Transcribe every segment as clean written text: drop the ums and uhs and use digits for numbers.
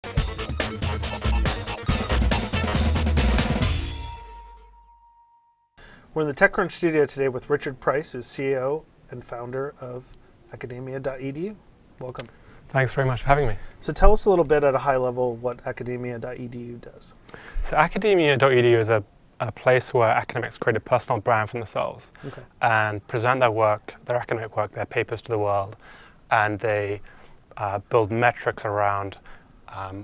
We're in the Techcrunch studio today with Richard Price, who's CEO and founder of Academia.edu. Welcome. Thanks very much for having me. So tell us a little bit at a high level what Academia.edu does. So Academia.edu is a place where academics create a personal brand for themselves and present their work, their academic work, their papers to the world, and they build metrics around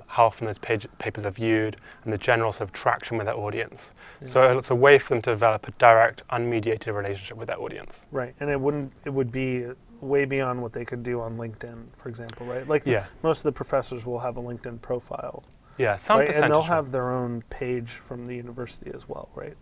how often those papers are viewed and the general sort of traction with their audience. Yeah. So it's a way for them to develop a direct, unmediated relationship with their audience. Right, and it would be way beyond what they could do on LinkedIn, for example, right? Like most of the professors will have a LinkedIn profile. Yeah, some right? percentage. And they'll have their own page from the university as well, right?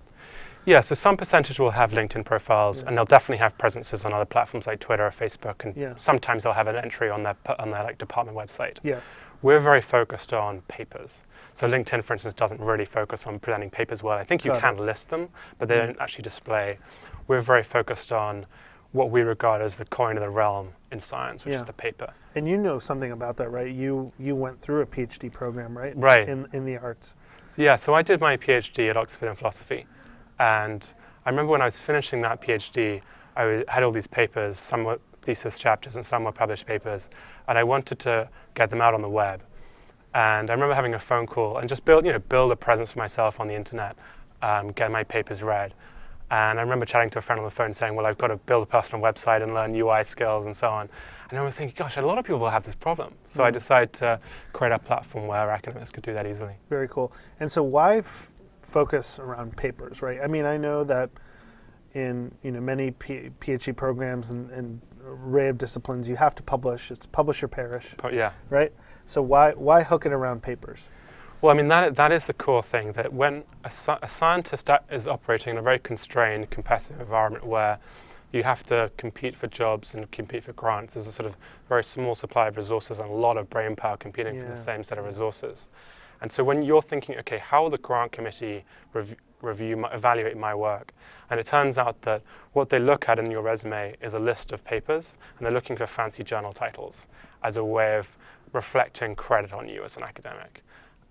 Yeah, so some percentage will have LinkedIn profiles, and they'll definitely have presences on other platforms like Twitter or Facebook, and sometimes they'll have an entry on their like department website. Yeah. We're very focused on papers. So LinkedIn, for instance, doesn't really focus on presenting papers well. I think you can list them, but they don't actually display. We're very focused on what we regard as the coin of the realm in science, which is the paper. And you know something about that, right? You went through a PhD program, right? Right. In the arts. Yeah, so I did my PhD at Oxford in philosophy. And I remember when I was finishing that PhD, I had all these papers, some were thesis chapters and some were published papers, and I wanted to get them out on the web. And I remember having a phone call and just build a presence for myself on the internet, get my papers read. And I remember chatting to a friend on the phone saying, well, I've got to build a personal website and learn UI skills and so on. And I remember thinking, gosh, a lot of people will have this problem. So I decided to create a platform where academics could do that easily. Very cool. And so why focus around papers, right? I mean, I know that in many PhD programs and array of disciplines, you have to publish. It's publish or perish. Right? So why hook it around papers? Well, I mean, that is the core thing, that when a scientist is operating in a very constrained, competitive environment where you have to compete for jobs and compete for grants, there's a sort of very small supply of resources and a lot of brain power competing for the same set of resources. And so when you're thinking, okay, how will the grant committee evaluate my work? And it turns out that what they look at in your resume is a list of papers, and they're looking for fancy journal titles as a way of reflecting credit on you as an academic.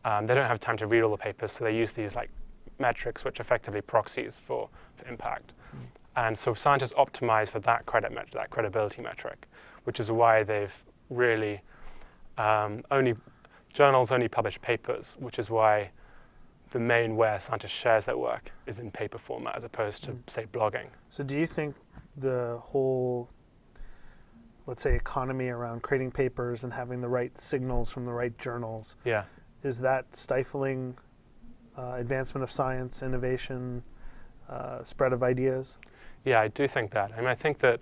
They don't have time to read all the papers, so they use these like metrics, which are effectively proxies for impact. And so scientists optimize for that that credibility metric, which is why they've really journals only publish papers, which is why the main where scientists shares their work is in paper format as opposed to, say, blogging. So do you think the whole, let's say, economy around creating papers and having the right signals from the right journals, is that stifling advancement of science, innovation, spread of ideas? Yeah, I do think that. I mean, I think that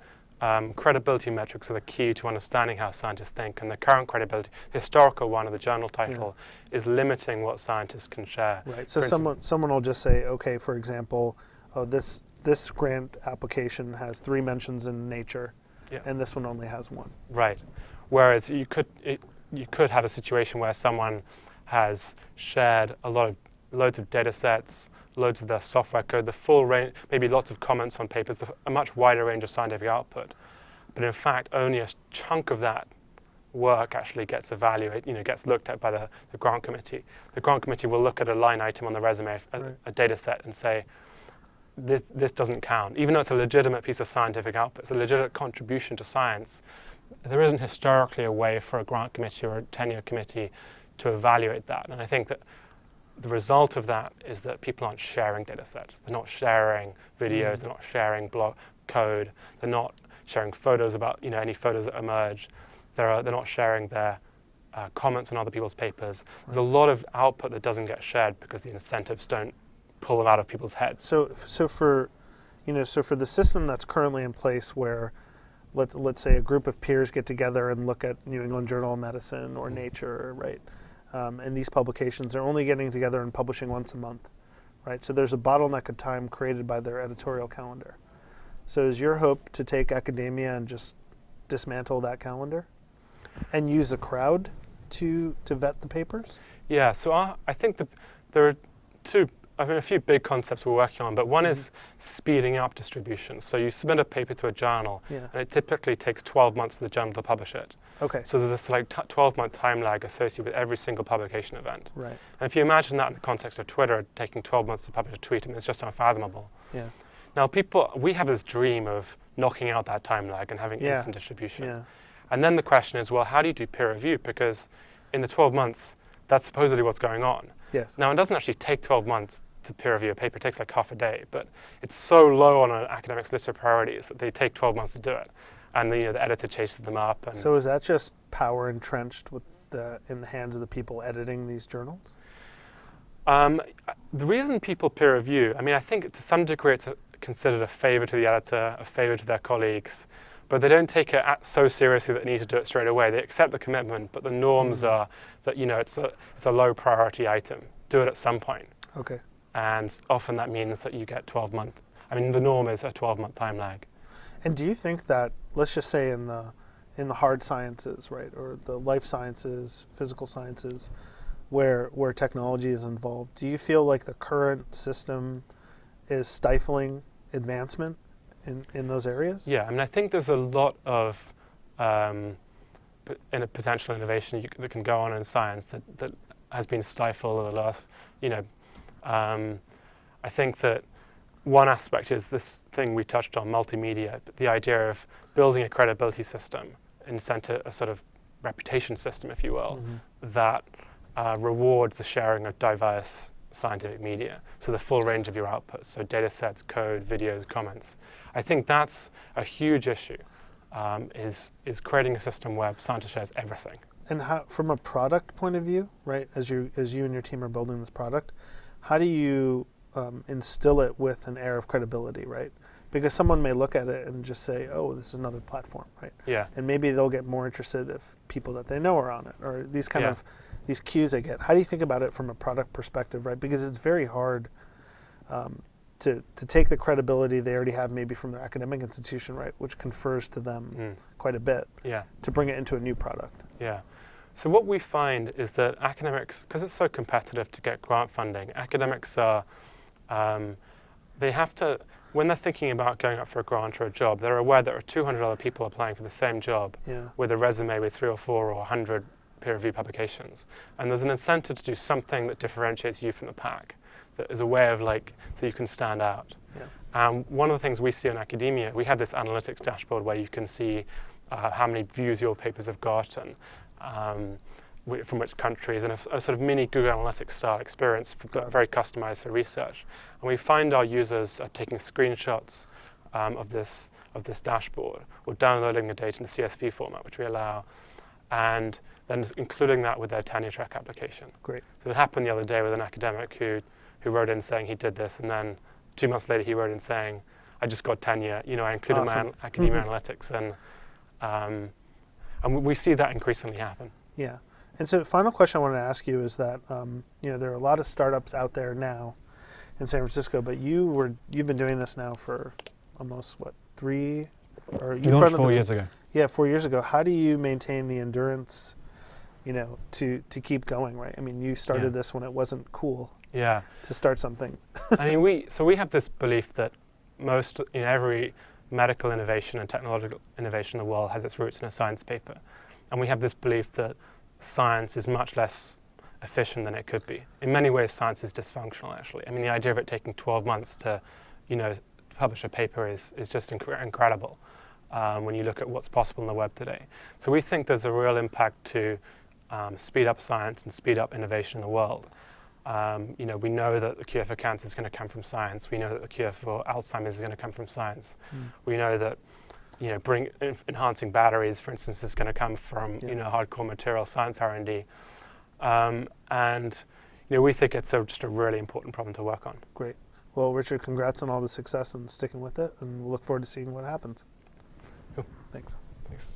credibility metrics are the key to understanding how scientists think, and the current credibility, the historical one of the journal title, is limiting what scientists can share. Right. So someone will just say, okay, for example, oh, this grant application has 3 mentions in Nature, and this one only has 1. Right. Whereas you could have a situation where someone has shared loads of data sets, loads of their software code, the full range, maybe lots of comments on papers, a much wider range of scientific output. But in fact, only a chunk of that work actually gets evaluated, gets looked at by the grant committee. The grant committee will look at a line item on the resume, a data set, and say, this doesn't count. Even though it's a legitimate piece of scientific output, it's a legitimate contribution to science, there isn't historically a way for a grant committee or a tenure committee to evaluate that. And I think that the result of that is that people aren't sharing data sets. They're not sharing videos, they're not sharing blog code, they're not sharing photos about any photos that emerge. They're not sharing their comments on other people's papers. There's a lot of output that doesn't get shared because the incentives don't pull them out of people's heads. So for the system that's currently in place where let's say a group of peers get together and look at New England Journal of Medicine or Nature, right? And these publications are only getting together and publishing once a month, right? So there's a bottleneck of time created by their editorial calendar. So is your hope to take academia and just dismantle that calendar and use a crowd to vet the papers? Yeah, so I think there are 2 a few big concepts we're working on, but one is speeding up distribution. So you submit a paper to a journal, Yeah. and it typically takes 12 months for the journal to publish it. Okay. So there's this like 12-month time lag associated with every single publication event. Right. And if you imagine that in the context of Twitter taking 12 months to publish a tweet, I mean, it's just unfathomable. Yeah. Now, we have this dream of knocking out that time lag and having instant distribution. Yeah. And then the question is, well, how do you do peer review? Because in the 12 months, that's supposedly what's going on. Yes. Now, it doesn't actually take 12 months to peer review a paper. It takes like half a day, but it's so low on an academic's list of priorities that they take 12 months to do it. And the editor chases them up. And So is that just power entrenched in the hands of the people editing these journals? the reason people peer review, I mean, I think to some degree it's considered a favor to the editor, a favor to their colleagues, but they don't take it so seriously that they need to do it straight away. They accept the commitment, but the norms are that it's a low priority item. Do it at some point. Okay. And often that means that you get 12 months. I mean, the norm is a 12-month time lag. And do you think that, let's just say in the hard sciences, right, or the life sciences, physical sciences, where technology is involved, do you feel like the current system is stifling advancement in those areas? Yeah, I mean, I think there's a lot of potential innovation that can go on in science that has been stifled over the last, I think that one aspect is this thing we touched on, multimedia, the idea of building a credibility system and a sort of reputation system, if you will, that rewards the sharing of diverse scientific media, so the full range of your outputs, so data sets, code, videos, comments. I think that's a huge issue, is creating a system where scientists shares everything. And how, from a product point of view, right, as you and your team are building this product, how do you instill it with an air of credibility, right? Because someone may look at it and just say, oh, this is another platform, right? Yeah. And maybe they'll get more interested if people that they know are on it, or these kind of these cues they get. How do you think about it from a product perspective, right? Because it's very hard to take the credibility they already have maybe from their academic institution, right, which confers to them quite a bit, to bring it into a new product. Yeah. So what we find is that academics, because it's so competitive to get grant funding, academics are, they have to, when they're thinking about going up for a grant or a job, they're aware there are 200 other people applying for the same job with a resume with 3 or 4 or 100 peer-reviewed publications. And there's an incentive to do something that differentiates you from the pack, that is a way of so you can stand out. One of the things we see in academia, we have this analytics dashboard where you can see how many views your papers have got and from which countries, and a sort of mini Google Analytics style experience, very customized for research. And we find our users are taking screenshots of this dashboard or downloading the data in a CSV format, which we allow, and then including that with their tenure track application. Great. So it happened the other day with an academic who wrote in saying he did this, and then 2 months later he wrote in saying, I just got tenure, I included my academia analytics, and we see that increasingly happen. Yeah. And so final question I wanted to ask you is that, there are a lot of startups out there now in San Francisco, but you've been doing this now for almost, 3? Or you launched 4 years ago. Yeah, 4 years ago. How do you maintain the endurance, to keep going, right? I mean, you started this when it wasn't cool to start something. I mean, we have this belief that every medical innovation and technological innovation in the world has its roots in a science paper. And we have this belief that science is much less efficient than it could be. In many ways, science is dysfunctional, actually. I mean, the idea of it taking 12 months to, publish a paper is just incredible when you look at what's possible in the web today. So we think there's a real impact to speed up science and speed up innovation in the world. We know that the cure for cancer is going to come from science. We know that the cure for Alzheimer's is going to come from science. We know that enhancing batteries, for instance, is going to come from hardcore material science R&D. And we think it's just a really important problem to work on. Great. Well, Richard, congrats on all the success and sticking with it, and we'll look forward to seeing what happens. Cool. Thanks. Thanks.